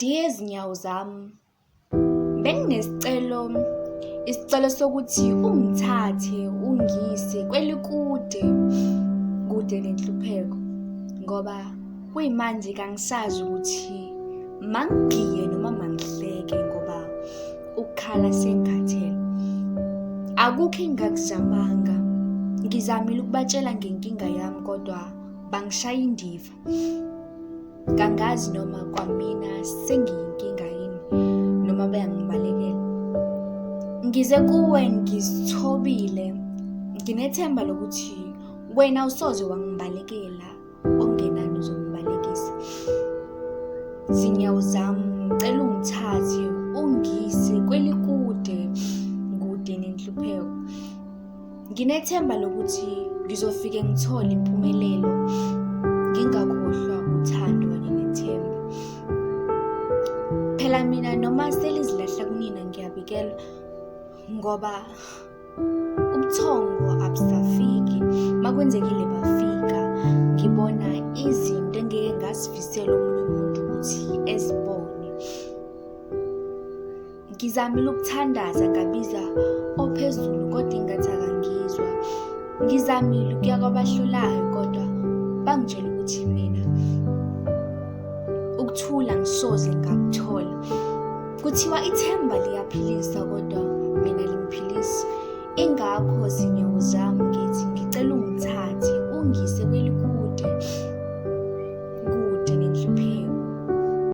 Dear zinyawo zami, isicelo sokuthi ungithathe ungise kwelikude nenhlupheko, ngoba kuyimanje kangisazi ukuthi mangigiye noma mangihleke ngoba ukukhala sengikhathele. Akukho engingakuzamanga, ngizamile ukubatshela ngenkinga yami kodwa bangishaya indiva. Kangazi noma kwamina sengiyinkinga yini noma bayangibalekela. Ngize kuwe ngizithobile, nginethemba lokuthi wena usoze wangibalekela, ongenani uzongibalekisa. Zinyawo zami, ngicela ungithathe ungise kwelikude nenhlupheko. Nginethemba lokuthi ngizofike ngithole impumelelo, ngingakhohlwa uthando kanye nethemba. Phela mina noma selizilahla kunina ngiyabikela, ngoba ubuthongo abusafiki. Makwenzekile bafika, ngibona izinto engeke ngasifisela omunye umuntu ukuthi ezibone. Ngizamile ukuthandaza ngabiza ophezulu kodwa ingathi akangizwa. Ngizamile ukuya kwabahlolayo kodwa bangitshela ukuthi mina ukuthula ngisoze ngakuthola. Kuthiwa ithemba liyaphilisa kodwa mina lingiphilisi. Ingakho zinyawo zami,